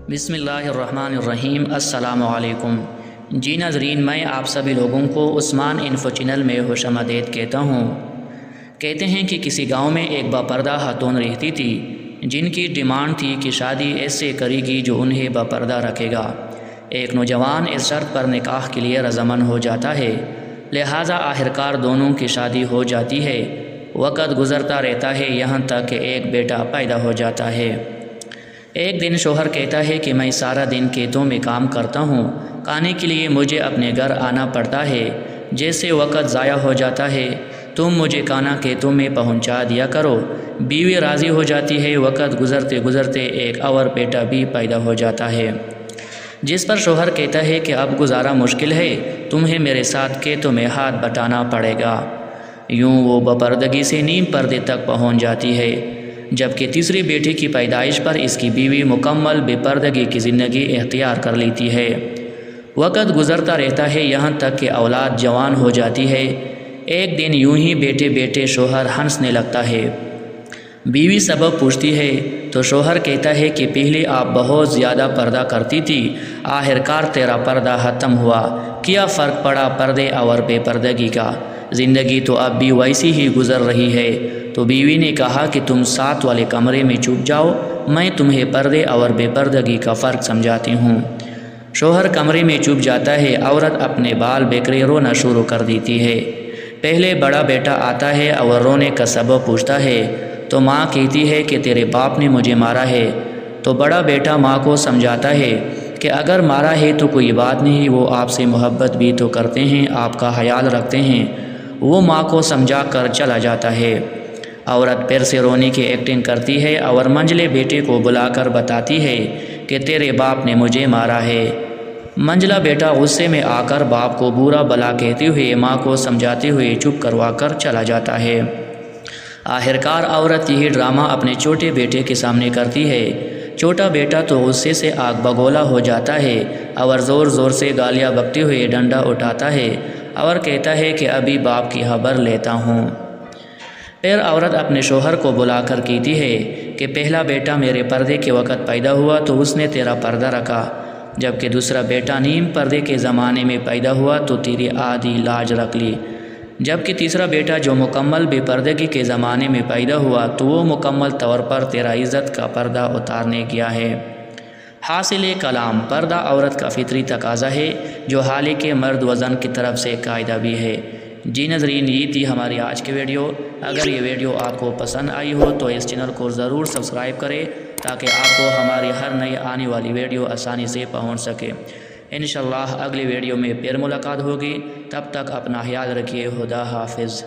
بسم اللہ الرحمن الرحیم۔ السلام علیکم۔ جی ناظرین، میں آپ سبھی لوگوں کو عثمان انفو چینل میں خوش آمدید کہتا ہوں۔ کہتے ہیں کہ کسی گاؤں میں ایک باپردہ خاتون رہتی تھی جن کی ڈیمانڈ تھی کہ شادی ایسے کرے گی جو انہیں باپردہ رکھے گا۔ ایک نوجوان اس شرط پر نکاح کے لیے رضامند ہو جاتا ہے، لہٰذا آخرکار دونوں کی شادی ہو جاتی ہے۔ وقت گزرتا رہتا ہے یہاں تک کہ ایک بیٹا پیدا ہو جاتا ہے۔ ایک دن شوہر کہتا ہے کہ میں سارا دن کھیتوں میں کام کرتا ہوں، کھانے کے لیے مجھے اپنے گھر آنا پڑتا ہے، جیسے وقت ضائع ہو جاتا ہے تم مجھے کھانا کھیتوں میں پہنچا دیا کرو۔ بیوی راضی ہو جاتی ہے۔ وقت گزرتے گزرتے ایک اور بیٹا بھی پیدا ہو جاتا ہے، جس پر شوہر کہتا ہے کہ اب گزارا مشکل ہے، تمہیں میرے ساتھ کھیتوں میں ہاتھ بٹانا پڑے گا۔ یوں وہ باپردگی سے نیم پردے تک پہنچ جاتی ہے، جبکہ تیسری بیٹی کی پیدائش پر اس کی بیوی مکمل بے پردگی کی زندگی اختیار کر لیتی ہے۔ وقت گزرتا رہتا ہے یہاں تک کہ اولاد جوان ہو جاتی ہے۔ ایک دن یوں ہی بیٹے بیٹے شوہر ہنسنے لگتا ہے۔ بیوی سبب پوچھتی ہے تو شوہر کہتا ہے کہ پہلے آپ بہت زیادہ پردہ کرتی تھی، آخرکار تیرا پردہ ختم ہوا، کیا فرق پڑا پردے اور بے پردگی کا؟ زندگی تو اب بھی ویسی ہی گزر رہی ہے۔ تو بیوی نے کہا کہ تم ساتھ والے کمرے میں چھپ جاؤ، میں تمہیں پردے اور بے پردگی کا فرق سمجھاتی ہوں۔ شوہر کمرے میں چھپ جاتا ہے، عورت اپنے بال بکھرے رونا شروع کر دیتی ہے۔ پہلے بڑا بیٹا آتا ہے اور رونے کا سبب پوچھتا ہے تو ماں کہتی ہے کہ تیرے باپ نے مجھے مارا ہے۔ تو بڑا بیٹا ماں کو سمجھاتا ہے کہ اگر مارا ہے تو کوئی بات نہیں، وہ آپ سے محبت بھی تو کرتے ہیں، آپ کا خیال رکھتے ہیں۔ وہ ماں کو سمجھا کر چلا جاتا ہے۔ عورت پھر سے رونے کی ایکٹنگ کرتی ہے اور منجلے بیٹے کو بلا کر بتاتی ہے کہ تیرے باپ نے مجھے مارا ہے۔ منجلا بیٹا غصے میں آ کر باپ کو برا بلا کہتے ہوئے ماں کو سمجھاتے ہوئے چپ کروا کر چلا جاتا ہے۔ آخرکار عورت یہی ڈرامہ اپنے چھوٹے بیٹے کے سامنے کرتی ہے۔ چھوٹا بیٹا تو غصے سے آگ بگولا ہو جاتا ہے اور زور زور سے گالیاں بکتے ہوئے ڈنڈا اٹھاتا ہے اور کہتا ہے کہ ابھی باپ کی خبر لیتا ہوں۔ پھر عورت اپنے شوہر کو بلا کر کہتی ہے کہ پہلا بیٹا میرے پردے کے وقت پیدا ہوا تو اس نے تیرا پردہ رکھا، جبکہ دوسرا بیٹا نیم پردے کے زمانے میں پیدا ہوا تو تیری آدھی لاج رکھ لی، جبکہ تیسرا بیٹا جو مکمل بے پردگی کے زمانے میں پیدا ہوا تو وہ مکمل طور پر تیرا عزت کا پردہ اتارنے گیا ہے۔ حاصل کلام، پردہ عورت کا فطری تقاضا ہے جو حالانکہ مرد وزن کی طرف سے قاعدہ بھی ہے۔ جی ناظرین، یہ تھی ہماری آج کی ویڈیو۔ اگر یہ ویڈیو آپ کو پسند آئی ہو تو اس چینل کو ضرور سبسکرائب کریں تاکہ آپ کو ہماری ہر نئی آنے والی ویڈیو آسانی سے پہنچ سکے۔ انشاءاللہ اگلی ویڈیو میں پھر ملاقات ہوگی، تب تک اپنا خیال رکھیے۔ خدا حافظ۔